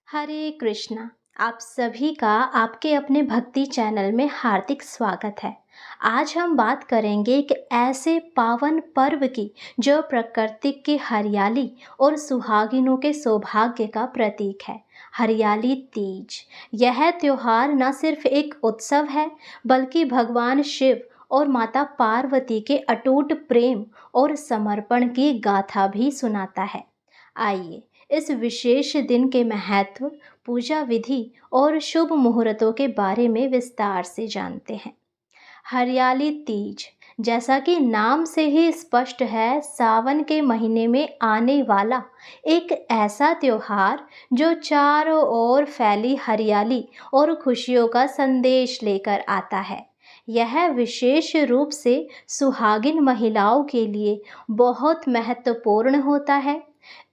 हरे कृष्णा। आप सभी का आपके अपने भक्ति चैनल में हार्दिक स्वागत है। आज हम बात करेंगे एक ऐसे पावन पर्व की जो प्रकृति की हरियाली और सुहागिनों के सौभाग्य का प्रतीक है। हरियाली तीज। यह त्योहार न सिर्फ एक उत्सव है बल्कि भगवान शिव और माता पार्वती के अटूट प्रेम और समर्पण की गाथा भी सुनाता है। आइए इस विशेष दिन के महत्व, पूजा विधि और शुभ मुहूर्तों के बारे में विस्तार से जानते हैं। हरियाली तीज, जैसा कि नाम से ही स्पष्ट है, सावन के महीने में आने वाला एक ऐसा त्योहार जो चारों ओर फैली हरियाली और खुशियों का संदेश लेकर आता है। यह विशेष रूप से सुहागिन महिलाओं के लिए बहुत महत्वपूर्ण होता है।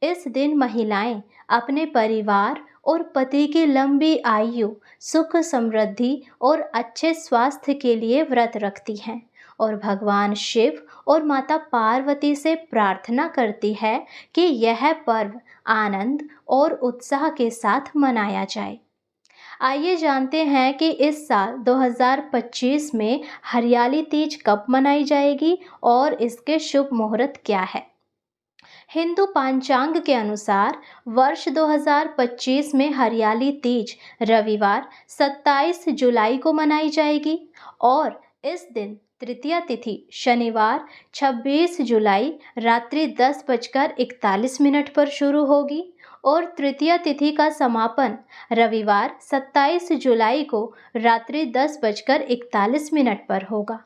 इस दिन महिलाएं अपने परिवार और पति की लंबी आयु, सुख समृद्धि और अच्छे स्वास्थ्य के लिए व्रत रखती हैं और भगवान शिव और माता पार्वती से प्रार्थना करती है कि यह पर्व आनंद और उत्साह के साथ मनाया जाए। आइए जानते हैं कि इस साल 2025 में हरियाली तीज कब मनाई जाएगी और इसके शुभ मुहूर्त क्या है। हिंदू पंचांग के अनुसार वर्ष 2025 में हरियाली तीज रविवार 27 जुलाई को मनाई जाएगी और इस दिन तृतीया तिथि शनिवार 26 जुलाई रात्रि 10:41 पर शुरू होगी और तृतीया तिथि का समापन रविवार 27 जुलाई को रात्रि 10:41 पर होगा।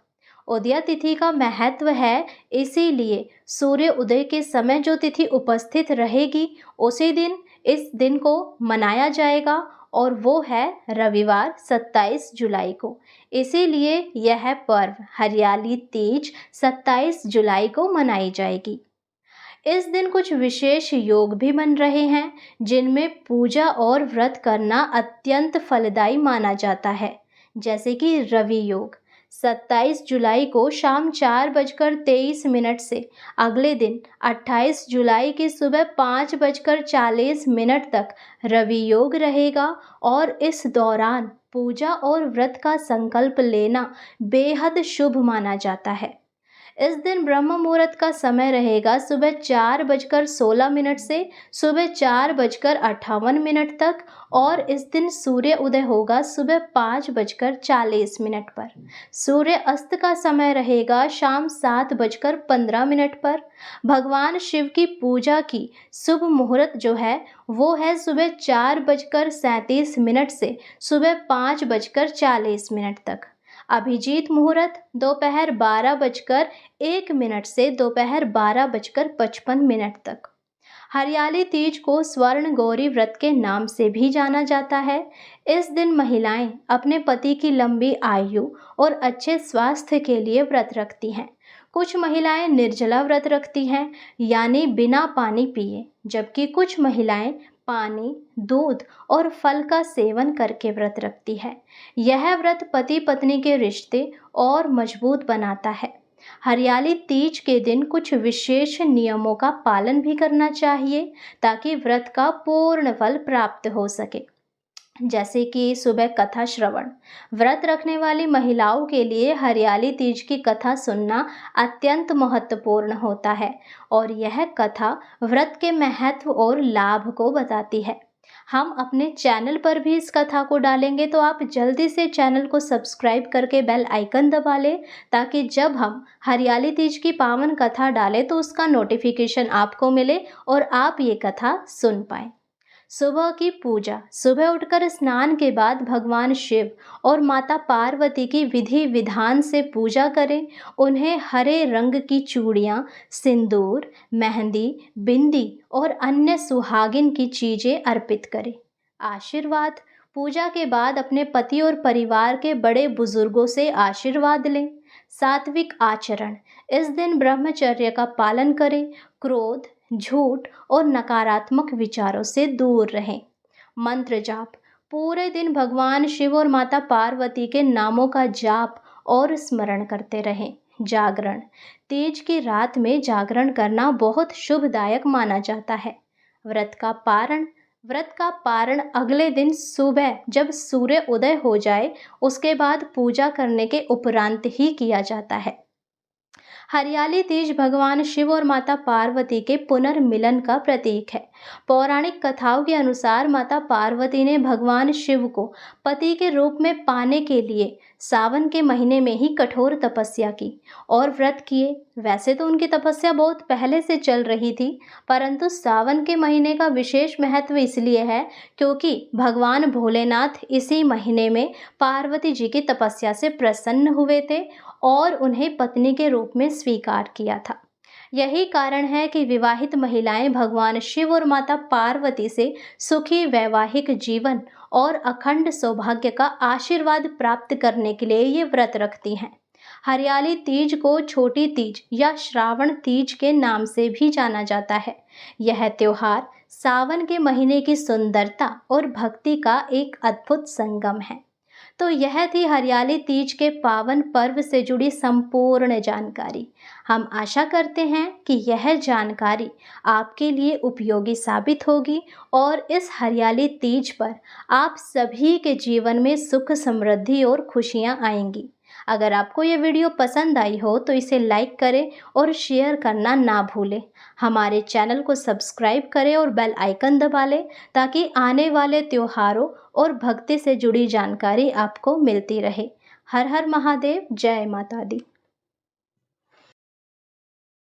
उदया तिथि का महत्व है, इसीलिए सूर्य उदय के समय जो तिथि उपस्थित रहेगी उसी दिन इस दिन को मनाया जाएगा और वो है रविवार 27 जुलाई को। इसीलिए यह पर्व हरियाली तीज 27 जुलाई को मनाई जाएगी। इस दिन कुछ विशेष योग भी बन रहे हैं जिनमें पूजा और व्रत करना अत्यंत फलदायी माना जाता है, जैसे कि रवि योग। 27 जुलाई को शाम 4:23 से अगले दिन 28 जुलाई की सुबह 5:40 तक रवि योग रहेगा और इस दौरान पूजा और व्रत का संकल्प लेना बेहद शुभ माना जाता है। इस दिन ब्रह्म मुहूर्त का समय रहेगा सुबह 4:16 से सुबह 4:58 तक और इस दिन सूर्य उदय होगा सुबह 5:40 पर। सूर्य अस्त का समय रहेगा शाम 7:15 पर। भगवान शिव की पूजा की शुभ मुहूर्त जो है वो है सुबह 4:37 से सुबह 5:40 तक। अभिजीत मुहूर्त दोपहर 12:01 से दोपहर 12:55 तक। हरियाली तीज को स्वर्ण गौरी व्रत के नाम से भी जाना जाता है। इस दिन महिलाएं अपने पति की लंबी आयु और अच्छे स्वास्थ्य के लिए व्रत रखती हैं। कुछ महिलाएं निर्जला व्रत रखती हैं, यानी बिना पानी पिए, जबकि कुछ महिलाएं पानी, दूध और फल का सेवन करके व्रत रखती है। यह व्रत पति पत्नी के रिश्ते और मजबूत बनाता है। हरियाली तीज के दिन कुछ विशेष नियमों का पालन भी करना चाहिए ताकि व्रत का पूर्ण फल प्राप्त हो सके, जैसे कि सुबह कथा श्रवण। व्रत रखने वाली महिलाओं के लिए हरियाली तीज की कथा सुनना अत्यंत महत्वपूर्ण होता है और यह कथा व्रत के महत्व और लाभ को बताती है। हम अपने चैनल पर भी इस कथा को डालेंगे, तो आप जल्दी से चैनल को सब्सक्राइब करके बेल आइकन दबा लें ताकि जब हम हरियाली तीज की पावन कथा डालें तो उसका नोटिफिकेशन आपको मिले और आप ये कथा सुन पाएं। सुबह की पूजा। सुबह उठकर स्नान के बाद भगवान शिव और माता पार्वती की विधि विधान से पूजा करें। उन्हें हरे रंग की चूड़ियाँ, सिंदूर, मेहंदी, बिंदी और अन्य सुहागिन की चीज़ें अर्पित करें। आशीर्वाद। पूजा के बाद अपने पति और परिवार के बड़े बुजुर्गों से आशीर्वाद लें। सात्विक आचरण। इस दिन ब्रह्मचर्य का पालन करें। क्रोध, झूठ और नकारात्मक विचारों से दूर रहें। मंत्र जाप। पूरे दिन भगवान शिव और माता पार्वती के नामों का जाप और स्मरण करते रहें। जागरण। तीज की रात में जागरण करना बहुत शुभदायक माना जाता है। व्रत का पारण। व्रत का पारण अगले दिन सुबह जब सूर्य उदय हो जाए उसके बाद पूजा करने के उपरांत ही किया जाता है। हरियाली तीज भगवान शिव और माता पार्वती के पुनर्मिलन का प्रतीक है। पौराणिक कथाओं के अनुसार माता पार्वती ने भगवान शिव को पति के रूप में पाने के लिए सावन के महीने में ही कठोर तपस्या की और व्रत किए। वैसे तो उनकी तपस्या बहुत पहले से चल रही थी, परंतु सावन के महीने का विशेष महत्व इसलिए है क्योंकि भगवान भोलेनाथ इसी महीने में पार्वती जी की तपस्या से प्रसन्न हुए थे और उन्हें पत्नी के रूप में स्वीकार किया था। यही कारण है कि विवाहित महिलाएं भगवान शिव और माता पार्वती से सुखी वैवाहिक जीवन और अखंड सौभाग्य का आशीर्वाद प्राप्त करने के लिए ये व्रत रखती हैं। हरियाली तीज को छोटी तीज या श्रावण तीज के नाम से भी जाना जाता है। यह त्योहार सावन के महीने की सुंदरता और भक्ति का एक अद्भुत संगम है। तो यह थी हरियाली तीज के पावन पर्व से जुड़ी संपूर्ण जानकारी। हम आशा करते हैं कि यह जानकारी आपके लिए उपयोगी साबित होगी और इस हरियाली तीज पर आप सभी के जीवन में सुख समृद्धि और खुशियां आएंगी। अगर आपको ये वीडियो पसंद आई हो तो इसे लाइक करें और शेयर करना ना भूलें। हमारे चैनल को सब्सक्राइब करें और बेल आइकन दबा लें ताकि आने वाले त्योहारों और भक्ति से जुड़ी जानकारी आपको मिलती रहे। हर हर महादेव, जय माता दी।